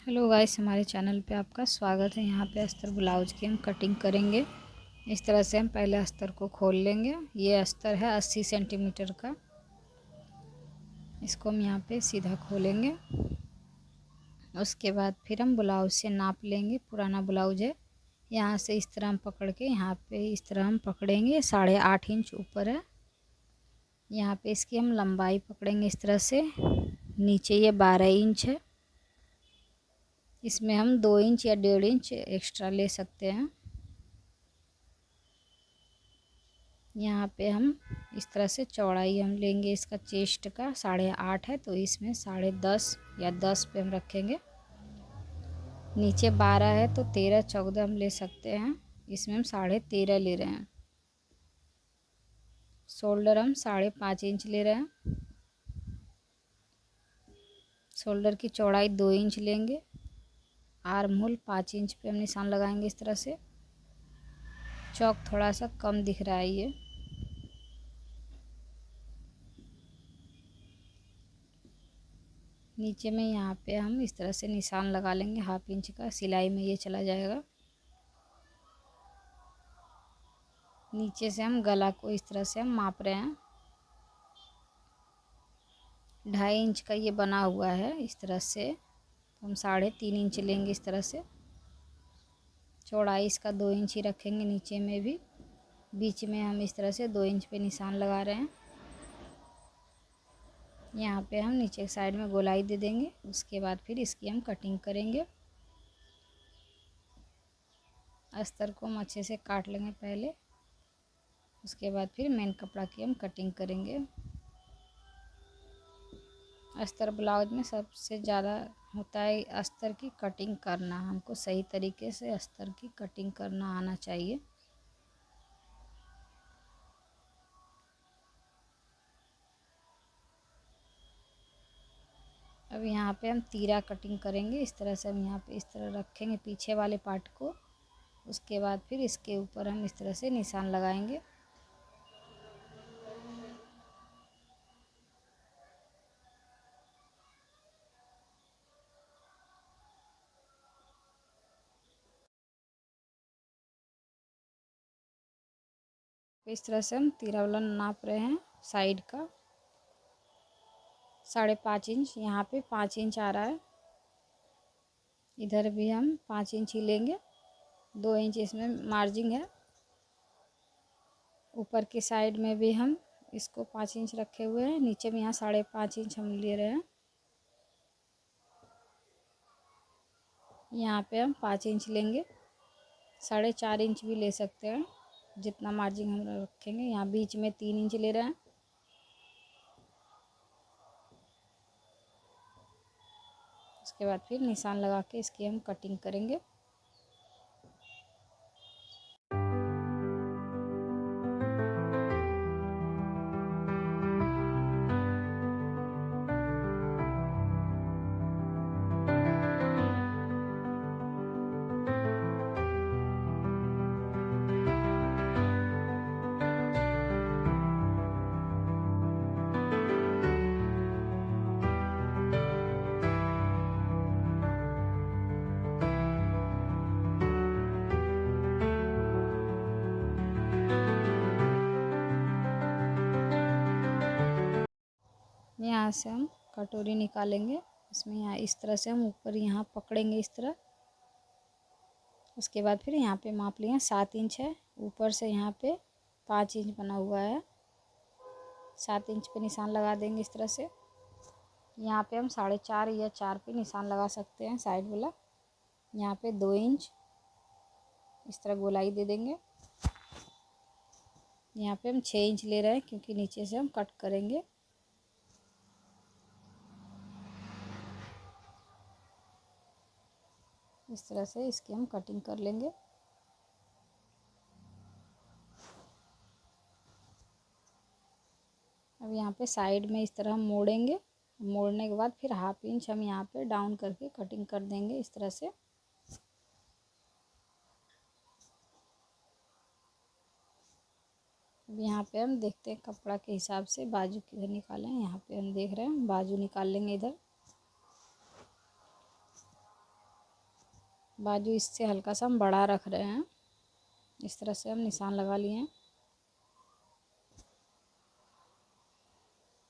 Hello guys, हमारे channel पे आपका स्वागत है। यहाँ पे अस्तर ब्लाउज की हम कटिंग करेंगे। इस तरह से हम पहले अस्तर को खोल लेंगे। ये अस्तर है 80 सेंटीमीटर का। इसको हम यहाँ पे सीधा खोलेंगे। उसके बाद फिर हम ब्लाउज से नाप लेंगे। पुराना ब्लाउज है, यहाँ से इस तरह हम पकड़ के यहाँ पे इस तरह हम पकड़ेंगे। 8.5 इंच ऊपर है। यहाँ पे इसकी हम लंबाई पकड़ेंगे इस तरह से। नीचे ये 12 इंच है। इसमें हम 2 इंच या 1.5 इंच एक्स्ट्रा ले सकते हैं। यहाँ पे हम इस तरह से चौड़ाई हम लेंगे इसका चेस्ट का 8.5 है, तो इसमें 10.5 या 10 पे हम रखेंगे। नीचे 12 है तो 13-14 हम ले सकते हैं। इसमें हम 13.5 ले रहे हैं। शोल्डर हम 5.5 इंच ले रहे हैं। शोल्डर की चौड़ाई 2 इंच लेंगे। आर्म होल 5 इंच पे हम निशान लगाएंगे इस तरह से। चौक थोड़ा सा कम दिख रहा है ये। नीचे में यहाँ पे हम इस तरह से निशान लगा लेंगे 1/2 इंच का। सिलाई में ये चला जाएगा। नीचे से हम गला को इस तरह से हम माप रहे हैं। 2.5 इंच का ये बना हुआ है इस तरह से, तो हम 3.5 इंच लेंगे इस तरह से। चौड़ाई इसका 2 इंच ही रखेंगे नीचे में भी। बीच में हम इस तरह से 2 इंच पे निशान लगा रहे हैं। यहाँ पे हम नीचे साइड में गोलाई दे देंगे। उसके बाद फिर इसकी हम कटिंग करेंगे। अस्तर को हम अच्छे से काट लेंगे पहले। उसके बाद फिर मेन कपड़ा की हम कटिंग करेंगे। अस्तर ब्लाउज में सबसे ज़्यादा होता है अस्तर की कटिंग करना। हमको सही तरीके से अस्तर की कटिंग करना आना चाहिए। अब यहाँ पे हम तीरा कटिंग करेंगे। इस तरह से हम यहाँ पे इस तरह रखेंगे पीछे वाले पार्ट को। उसके बाद फिर इसके ऊपर हम इस तरह से निशान लगाएंगे। इस तरह से हम तीरा वाला नाप रहे हैं साइड का 5.5 इंच। यहाँ पे 5 इंच आ रहा है। इधर भी हम 5 इंच ही लेंगे। 2 इंच इसमें मार्जिन है। ऊपर की साइड में भी हम इसको 5 इंच रखे हुए हैं। नीचे में यहाँ 5.5 इंच हम ले रहे हैं। यहाँ पे हम 5 इंच लेंगे। 4.5 इंच भी ले सकते हैं, जितना मार्जिन हम रखेंगे। यहाँ बीच में 3 इंच ले रहे हैं। उसके बाद फिर निशान लगा के इसकी हम कटिंग करेंगे। यहाँ से हम कटोरी निकालेंगे। इसमें यहाँ इस तरह से हम ऊपर यहाँ पकड़ेंगे इस तरह। उसके बाद फिर यहाँ पे माप लिए 7 इंच है। ऊपर से यहाँ पे 5 इंच बना हुआ है। 7 इंच पे निशान लगा देंगे इस तरह से। यहाँ पे हम 4.5 या 4 पे निशान लगा सकते हैं साइड वाला। यहाँ पे 2 इंच इस तरह गोलाई दे देंगे। यहाँ पे हम 6 इंच ले रहे हैं क्योंकि नीचे से हम कट करेंगे। इस तरह से इसकी हम कटिंग कर लेंगे। अब यहाँ पे साइड में इस तरह हम मोड़ेंगे। मोड़ने के बाद फिर 1/2 इंच हम यहाँ पे डाउन करके कटिंग कर देंगे इस तरह से। अब यहाँ पे हम देखते हैं कपड़ा के हिसाब से बाजू किधर निकालें। यहाँ पे हम देख रहे हैं बाजू निकाल लेंगे इधर। बाजू इससे हल्का सा हम बड़ा रख रहे हैं। इस तरह से हम निशान लगा लिए हैं।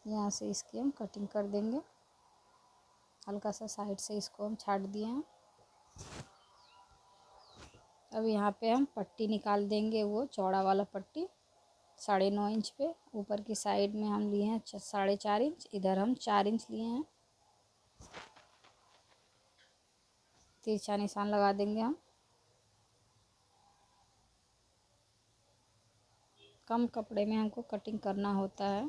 यहाँ से इसकी हम कटिंग कर देंगे। हल्का सा साइड से इसको हम छाट दिए हैं। अब यहाँ पे हम पट्टी निकाल देंगे, वो चौड़ा वाला पट्टी 9.5 इंच पे। ऊपर की साइड में हम लिए हैं 4.5 इंच, इधर हम 4 इंच लिए हैं। तिरछा निशान लगा देंगे हम। कम कपड़े में हमको कटिंग करना होता है,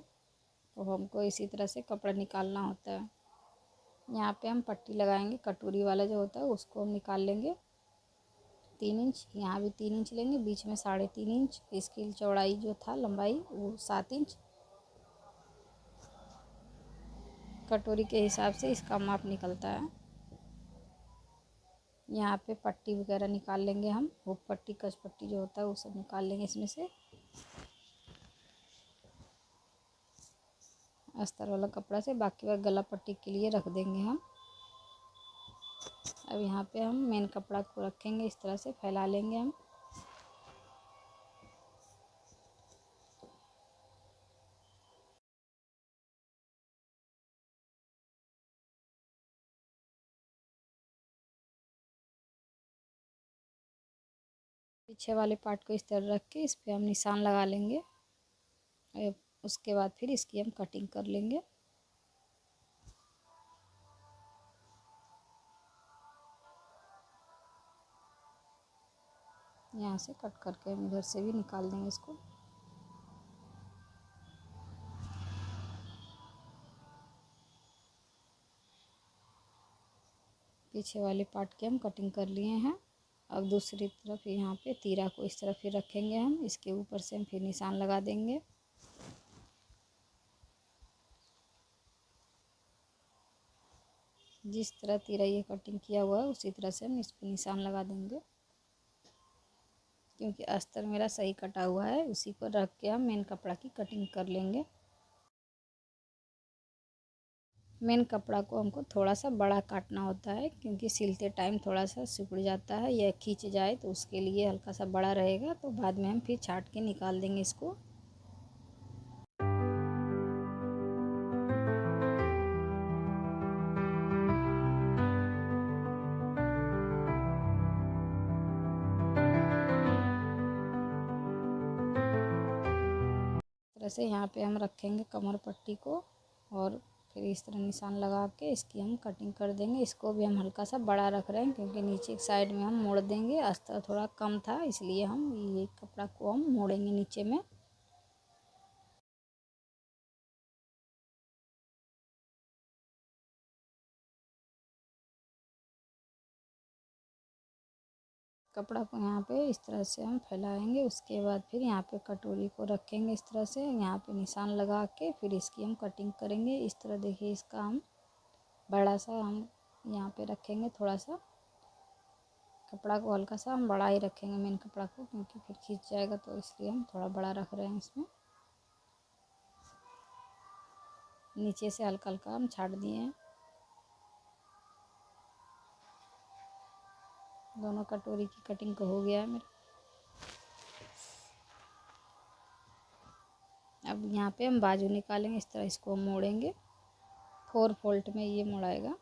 तो हमको इसी तरह से कपड़ा निकालना होता है। यहाँ पे हम पट्टी लगाएंगे, कटोरी वाला जो होता है उसको हम निकाल लेंगे 3 इंच। यहाँ भी 3 इंच लेंगे, बीच में 3.5 इंच। इसकी चौड़ाई जो था, लंबाई, वो 7 इंच। कटोरी के हिसाब से इसका माप निकलता है। यहाँ पे पट्टी वगैरह निकाल लेंगे हम, हुक पट्टी, कच पट्टी जो होता है वो सब निकाल लेंगे इसमें से। अस्तर वाला कपड़ा से बाकी वह गला पट्टी के लिए रख देंगे हम। अब यहाँ पे हम मेन कपड़ा को रखेंगे, इस तरह से फैला लेंगे हम। पीछे वाले पार्ट को इस तरह रख के इस पे हम निशान लगा लेंगे। उसके बाद फिर इसकी हम कटिंग कर लेंगे। यहाँ से कट करके हम इधर से भी निकाल देंगे इसको। पीछे वाले पार्ट की हम कटिंग कर लिए हैं। अब दूसरी तरफ यहाँ पे तीरा को इस तरफ फिर रखेंगे हम। इसके ऊपर से हम फिर निशान लगा देंगे। जिस तरह तीरा ये कटिंग किया हुआ है उसी तरह से हम इस पर निशान लगा देंगे। क्योंकि अस्तर मेरा सही कटा हुआ है, उसी को रख के हम मेन कपड़ा की कटिंग कर लेंगे। मेन कपड़ा को हमको थोड़ा सा बड़ा काटना होता है, क्योंकि सिलते टाइम थोड़ा सा सिकुड़ जाता है या खींच जाए, तो उसके लिए हल्का सा बड़ा रहेगा। तो बाद में हम फिर छाट के निकाल देंगे इसको। तरह से यहाँ पे हम रखेंगे कमर पट्टी को, और फिर इस तरह निशान लगा के इसकी हम कटिंग कर देंगे। इसको भी हम हल्का सा बड़ा रख रहे हैं, क्योंकि नीचे की साइड में हम मोड़ देंगे। अस्तर थोड़ा कम था, इसलिए हम ये कपड़ा को हम मोड़ेंगे नीचे में। कपड़ा को यहाँ पे इस तरह से हम फैलाएंगे। उसके बाद फिर यहाँ पे कटोरी को रखेंगे इस तरह से, यहाँ पे निशान लगा के फिर इसकी हम कटिंग करेंगे। इस तरह देखिए, इसका हम बड़ा सा हम यहाँ पे रखेंगे। थोड़ा सा कपड़ा को हल्का सा हम बड़ा ही रखेंगे मेन कपड़ा को, क्योंकि फिर खींच जाएगा, तो इसलिए हम थोड़ा बड़ा रख रहे हैं इसमें। नीचे से हल्का हल्का हम छाट दिए हैं। दोनों कटोरी की कटिंग का हो गया है मेरा। अब यहाँ पे हम बाजू निकालेंगे। इस तरह इसको हम मोड़ेंगे। 4 फोल्ड में ये मुड़ाएगा।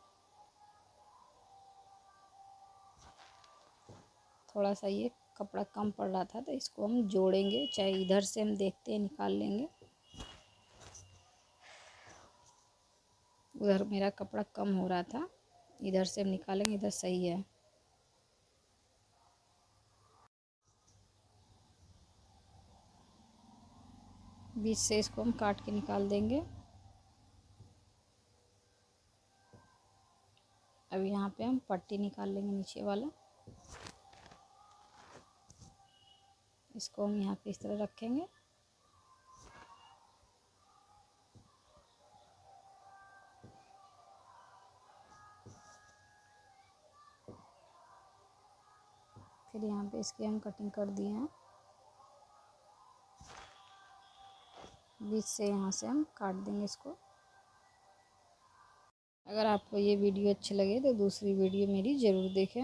थोड़ा सा ये कपड़ा कम पड़ रहा था, तो इसको हम जोड़ेंगे। चाहे इधर से हम देखते हैं निकाल लेंगे। उधर मेरा कपड़ा कम हो रहा था, इधर से हम निकालेंगे। इधर सही है। बीच से इसको हम काट के निकाल देंगे। अब यहाँ पे हम पट्टी निकाल लेंगे नीचे वाला। इसको हम यहाँ पे इस तरह रखेंगे। फिर यहाँ पे इसकी हम कटिंग कर दिए हैं। बीच से यहाँ से हम काट देंगे इसको। अगर आपको ये वीडियो अच्छी लगे तो दूसरी वीडियो मेरी ज़रूर देखें।